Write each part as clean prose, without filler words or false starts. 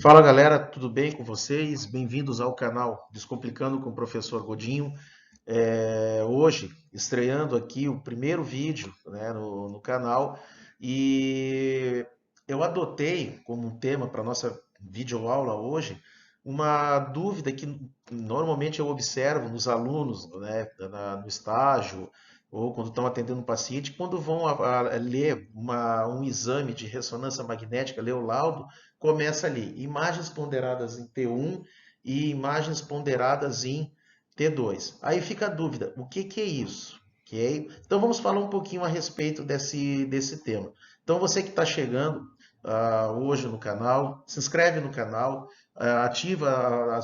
Fala galera, tudo bem com vocês? Bem-vindos ao canal Descomplicando com o Professor Godinho. Hoje, estreando aqui o primeiro vídeo, né, no canal, e eu adotei como um tema para a nossa videoaula hoje uma dúvida que normalmente eu observo nos alunos, né, no estágio ou quando estão atendendo um paciente, quando vão a ler um exame de ressonância magnética, ler o laudo, começa ali, imagens ponderadas em T1 e imagens ponderadas em T2. Aí fica a dúvida, o que que é isso? Ok? Então vamos falar um pouquinho a respeito desse tema. Então você que está chegando hoje no canal, se inscreve no canal, ativa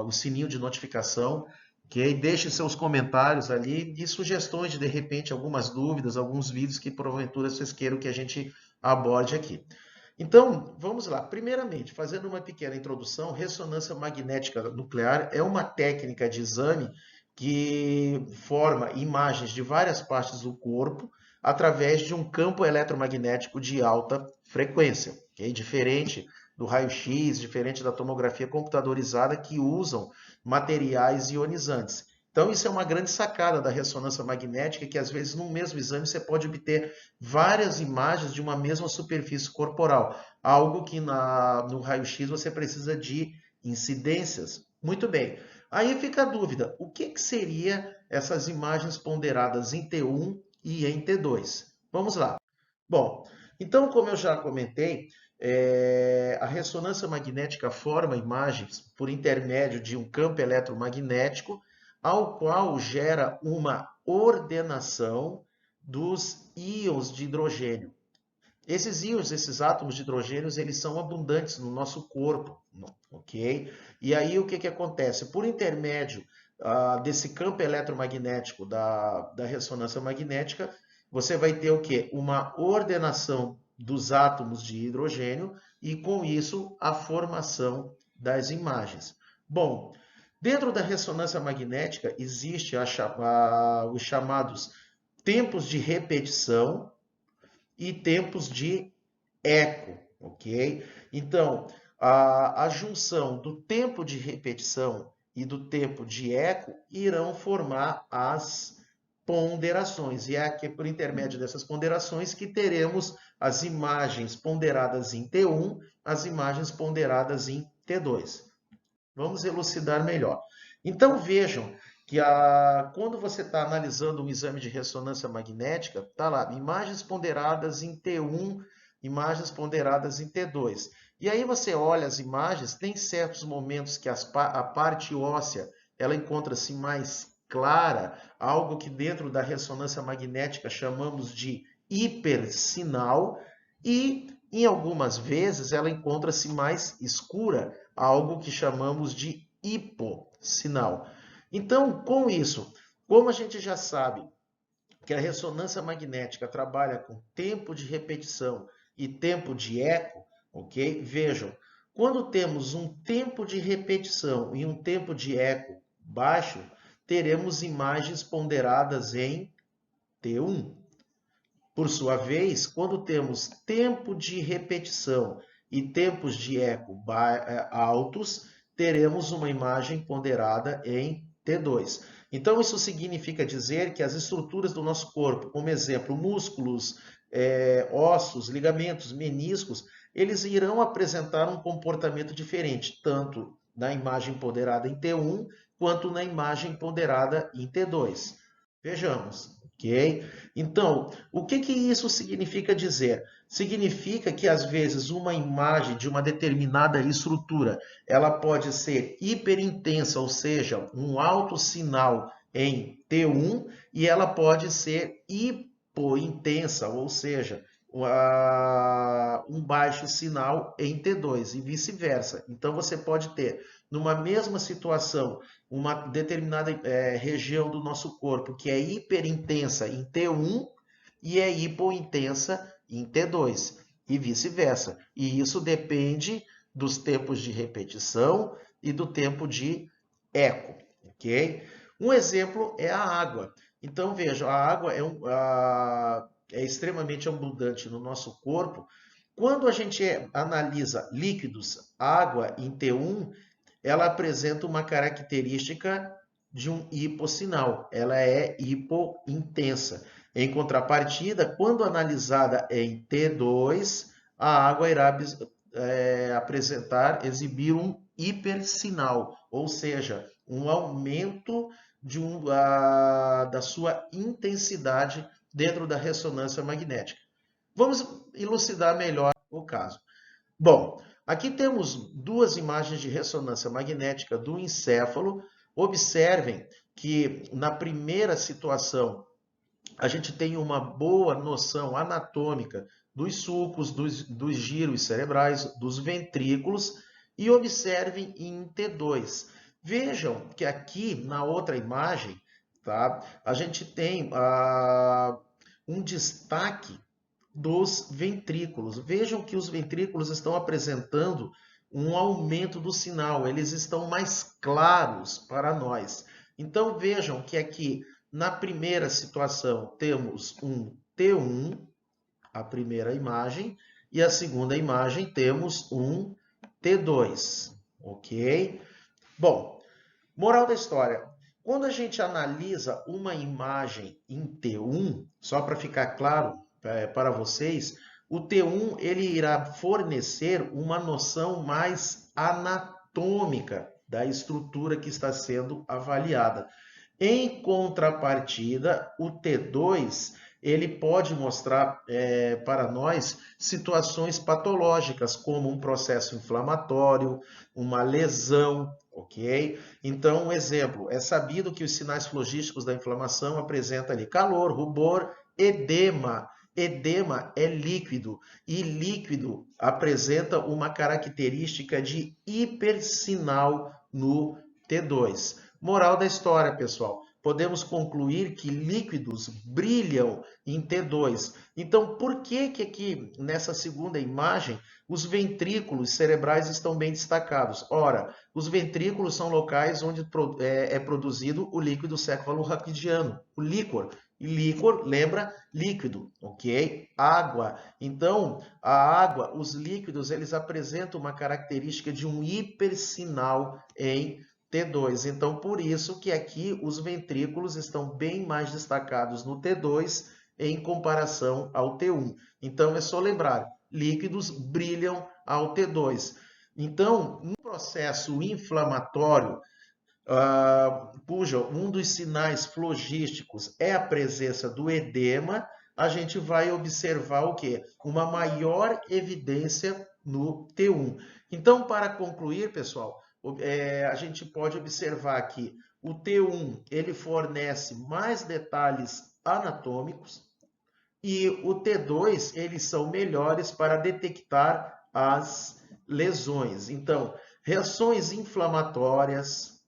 o sininho de notificação, ok? Deixe seus comentários ali e sugestões de repente algumas dúvidas, alguns vídeos que porventura vocês queiram que a gente aborde aqui. Então, vamos lá. Primeiramente, fazendo uma pequena introdução, ressonância magnética nuclear é uma técnica de exame que forma imagens de várias partes do corpo através de um campo eletromagnético de alta frequência, okay? Diferente do raio-x, diferente da tomografia computadorizada que usam materiais ionizantes. Então, isso é uma grande sacada da ressonância magnética, que às vezes no mesmo exame você pode obter várias imagens de uma mesma superfície corporal, algo que no raio-x você precisa de incidências. Muito bem. Aí fica a dúvida, o que seria essas imagens ponderadas em T1 e em T2? Vamos lá. Bom, então, como eu já comentei, a ressonância magnética forma imagens por intermédio de um campo eletromagnético, ao qual gera uma ordenação dos íons de hidrogênio. Esses íons, esses átomos de hidrogênio, eles são abundantes no nosso corpo, ok? E aí o que acontece? Por intermédio desse campo eletromagnético da ressonância magnética, você vai ter o quê? Uma ordenação dos átomos de hidrogênio e, com isso, a formação das imagens. Bom, dentro da ressonância magnética existe os chamados tempos de repetição e tempos de eco, ok? Então, a junção do tempo de repetição e do tempo de eco irão formar as ponderações. E é aqui por intermédio dessas ponderações que teremos as imagens ponderadas em T1, as imagens ponderadas em T2. Vamos elucidar melhor. Então vejam que quando você está analisando um exame de ressonância magnética, está lá, imagens ponderadas em T1, imagens ponderadas em T2. E aí você olha as imagens, tem certos momentos que a parte óssea ela encontra-se mais clara, algo que dentro da ressonância magnética chamamos de hipersinal, e em algumas vezes ela encontra-se mais escura, algo que chamamos de hipossinal. Então, com isso, como a gente já sabe que a ressonância magnética trabalha com tempo de repetição e tempo de eco, ok? Vejam, quando temos um tempo de repetição e um tempo de eco baixo, teremos imagens ponderadas em T1. Por sua vez, quando temos tempo de repetição e tempos de eco altos, teremos uma imagem ponderada em T2. Então, isso significa dizer que as estruturas do nosso corpo, como exemplo, músculos, ossos, ligamentos, meniscos, eles irão apresentar um comportamento diferente, tanto na imagem ponderada em T1 quanto na imagem ponderada em T2. Vejamos, ok? Então, o que que isso significa dizer? Significa que às vezes uma imagem de uma determinada estrutura, ela pode ser hiperintensa, ou seja, um alto sinal em T1, e ela pode ser hipointensa, ou seja, um baixo sinal em T2 e vice-versa. Então você pode ter, numa mesma situação, uma determinada região do nosso corpo que é hiperintensa em T1 e é hipointensa em T2 e vice-versa. E isso depende dos tempos de repetição e do tempo de eco, ok? Um exemplo é a água. Então veja, a água é extremamente abundante no nosso corpo, Quando a gente analisa líquidos, água em T1, ela apresenta uma característica de um hipossinal, ela é hipointensa. Em contrapartida, quando analisada em T2, a água irá exibir um hipersinal, ou seja, um aumento da sua intensidade dentro da ressonância magnética. Vamos elucidar melhor o caso. Bom, aqui temos duas imagens de ressonância magnética do encéfalo. Observem que na primeira situação a gente tem uma boa noção anatômica dos sulcos, dos giros cerebrais, dos ventrículos, e observem em T2. Vejam que aqui na outra imagem, tá, a gente tem um destaque dos ventrículos. Vejam que os ventrículos estão apresentando um aumento do sinal, eles estão mais claros para nós. Então vejam que aqui na primeira situação temos um T1, a primeira imagem, e a segunda imagem temos um T2, ok? Bom, moral da história. Quando a gente analisa uma imagem em T1, só para ficar claro para vocês, o T1 ele irá fornecer uma noção mais anatômica da estrutura que está sendo avaliada. Em contrapartida, o T2 ele pode mostrar para nós situações patológicas, como um processo inflamatório, uma lesão, ok? Então, um exemplo, é sabido que os sinais flogísticos da inflamação apresentam ali calor, rubor, edema. Edema é líquido e líquido apresenta uma característica de hipersinal no T2. Moral da história, pessoal. Podemos concluir que líquidos brilham em T2. Então, por que aqui nessa segunda imagem os ventrículos cerebrais estão bem destacados? Ora, os ventrículos são locais onde é produzido o líquido cefalorraquidiano, o líquor. E líquor lembra líquido, ok? Água. Então, a água, os líquidos, eles apresentam uma característica de um hipersinal em T2. Então, por isso que aqui os ventrículos estão bem mais destacados no T2 em comparação ao T1. Então, é só lembrar, líquidos brilham ao T2. Então, no processo inflamatório, um dos sinais flogísticos é a presença do edema, a gente vai observar o quê? Uma maior evidência no T1. Então, para concluir, pessoal, a gente pode observar que o T1 ele fornece mais detalhes anatômicos e o T2 eles são melhores para detectar as lesões. Então, reações inflamatórias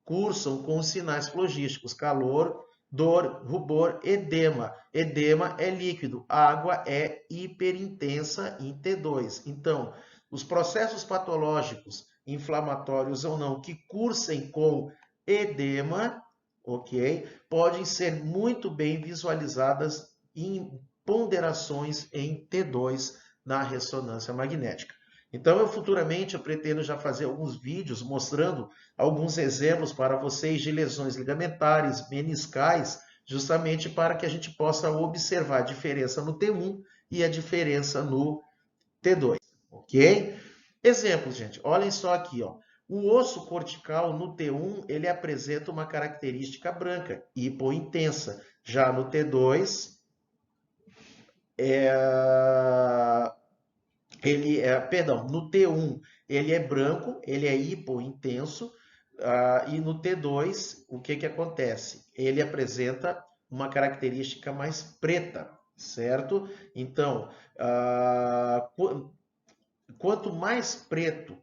cursam com os sinais flogísticos, calor, dor, rubor, edema. Edema é líquido, água é hiperintensa em T2. Então, os processos patológicos, inflamatórios ou não, que cursem com edema, ok, podem ser muito bem visualizadas em ponderações em T2 na ressonância magnética. Então, futuramente eu pretendo já fazer alguns vídeos mostrando alguns exemplos para vocês de lesões ligamentares, meniscais, justamente para que a gente possa observar a diferença no T1 e a diferença no T2, ok? Exemplos, gente, olhem só aqui, ó. O osso cortical no T1, ele apresenta uma característica branca, hipointensa. Já no T2, no T1 ele é branco, ele é hipointenso, e no T2 o que acontece? Ele apresenta uma característica mais preta, certo? Então, quanto mais preto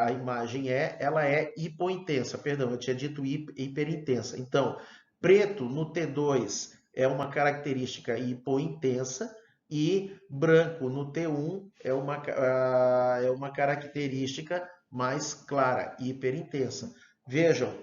a imagem ela é hipointensa, perdão, eu tinha dito hiperintensa. Então, preto no T2 é uma característica hipointensa, e branco no T1 é uma característica mais clara, hiperintensa. Vejam,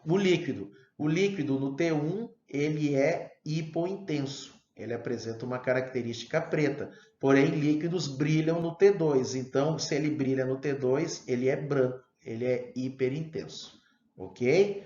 o líquido. O líquido no T1 ele é hipointenso. Ele apresenta uma característica preta. porém líquidos brilham no T2. Então, se ele brilha no T2, ele é branco, ele é hiperintenso, ok?